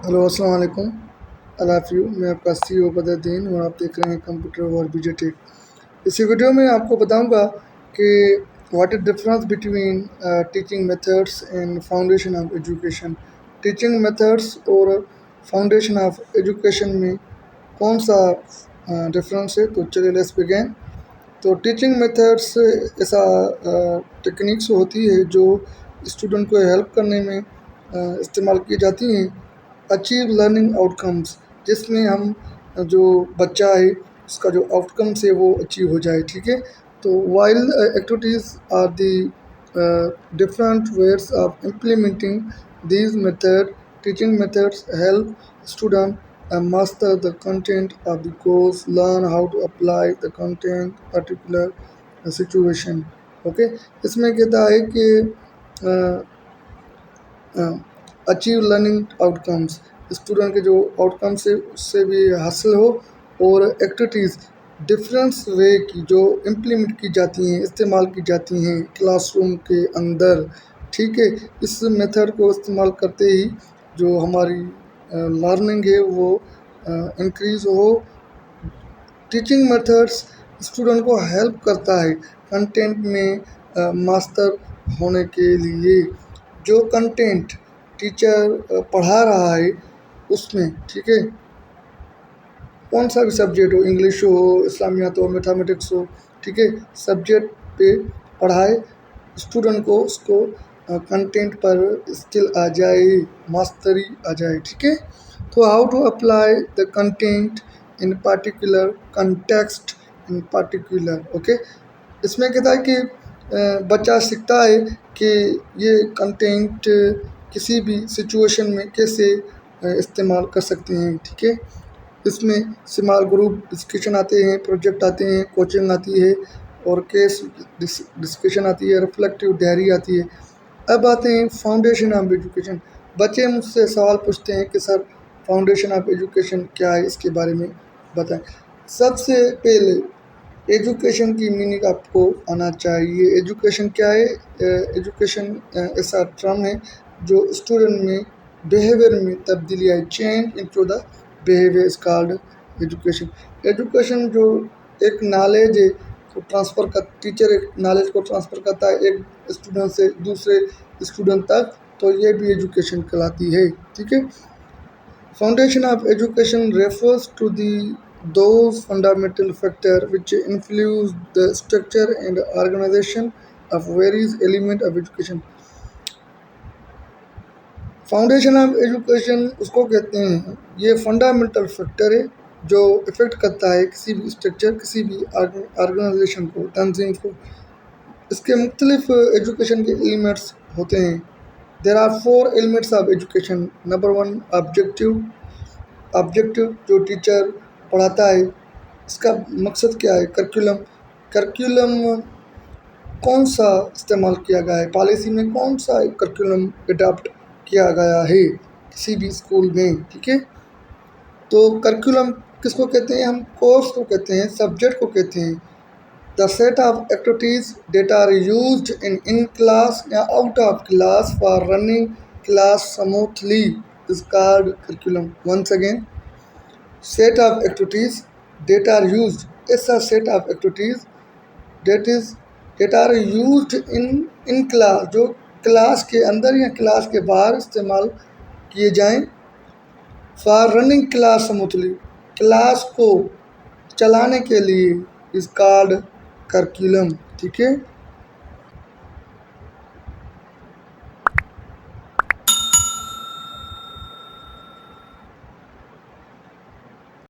Hello अस्सलाम वालेकुम। I love you. मैं आपका CEO बदरुद्दीन और आप देख रहे हैं कंप्यूटर और बीजे टेक। इस वीडियो में आपको बताऊंगा कि what is difference between teaching methods and foundation of education. Teaching methods और फाउंडेशन ऑफ एजुकेशन में कौन सा डिफरेंस है, तो चलिए लेट्स बिगिन। तो टीचिंग मेथड्स ऐसा टेक्निक्स होती है जो स्टूडेंट को हेल्प करने में इस्तेमाल की जाती हैं अचीव लर्निंग आउटकम्स, जिसमें हम जो बच्चा है उसका जो आउटकम्स है वो अचीव हो जाए। ठीक है, तो while activities are the different ways of implementing these methods. Teaching methods help students master the content of the course, learn how to apply the content particular situation. Okay, इसमें कहता है कि अचीव लर्निंग आउटकम्स, स्टूडेंट के जो outcomes है उससे भी हासिल हो, और एक्टिविटीज़ डिफरेंस वे की जो इम्प्लीमेंट की जाती हैं, इस्तेमाल की जाती हैं क्लासरूम के अंदर। ठीक है, इस मेथड को इस्तेमाल करते ही जो हमारी लर्निंग है वो इंक्रीज़ हो। टीचिंग मेथड्स स्टूडेंट को हेल्प करता है कंटेंट में मास्टर होने के लिए। जो कंटेंट टीचर पढ़ा रहा है उसमें, ठीक है, कौन सा भी सब्जेक्ट हो, इंग्लिश हो, इस्लामियात हो, मैथमेटिक्स हो, ठीक है, सब्जेक्ट पे पढ़ाए स्टूडेंट को, उसको कंटेंट पर स्किल आ जाए, मास्टरी आ जाए। ठीक है, तो how to apply the content in particular context in particular. Okay, इसमें कहता है कि बच्चा सीखता है कि ये कंटेंट किसी भी सिचुएशन में कैसे इस्तेमाल कर सकते हैं। ठीक है, इसमें स्मॉल ग्रुप डिस्कशन आते हैं, प्रोजेक्ट आते हैं, कोचिंग आती है, और केस डिस्कशन आती है, रिफ्लेक्टिव डायरी आती है। अब आते हैं फाउंडेशन ऑफ एजुकेशन। बच्चे मुझसे सवाल पूछते हैं कि सर फाउंडेशन ऑफ एजुकेशन क्या है, इसके बारे में बताएं। सबसे पहले एजुकेशन की मीनिंग आपको आना चाहिए। एजुकेशन क्या है? एजुकेशन ऐसा टर्म है जो स्टूडेंट में बिहेवियर में तब्दीली आई, change into the behaviour is called education. Education जो एक नॉलेज है को ट्रांसफ़र कर, टीचर एक नॉलेज को ट्रांसफ़र करता है एक स्टूडेंट से दूसरे स्टूडेंट तक, तो ये भी एजुकेशन कहलाती है। ठीक है, foundation of education refers to the those fundamental factors which influence the structure and organization of various elements of education. Foundation of education उसको कहते हैं, ये फंडामेंटल फैक्टर है जो इफ़ेक्ट करता है किसी भी स्ट्रक्चर, किसी भी ऑर्गेनाइजेशन को, तंजीम को। इसके मुख्तलिफ एजुकेशन के एलिमेंट्स होते हैं। There are 4 elements of education. Number 1 objective. Objective जो टीचर पढ़ाता है इसका मकसद क्या है? करिकुलम। करिकुलम कौन सा इस्तेमाल किया गया है, पॉलिसी में कौन सा करिकुलम अडॉप्ट किया गया है किसी भी स्कूल में। ठीक है, तो करिकुलम किसको कहते हैं? हम कोर्स को कहते हैं, सब्जेक्ट को कहते हैं। The set of activities that are used in class या out of class for running class smoothly is called curriculum. Once again, set of activities that are used, ऐसा set of activities that are used in class, जो class के अंदर या class के बाहर इस्तेमाल किए जाएं। for running class smoothly, class को चलाने के लिए is called curriculum। ठीक है,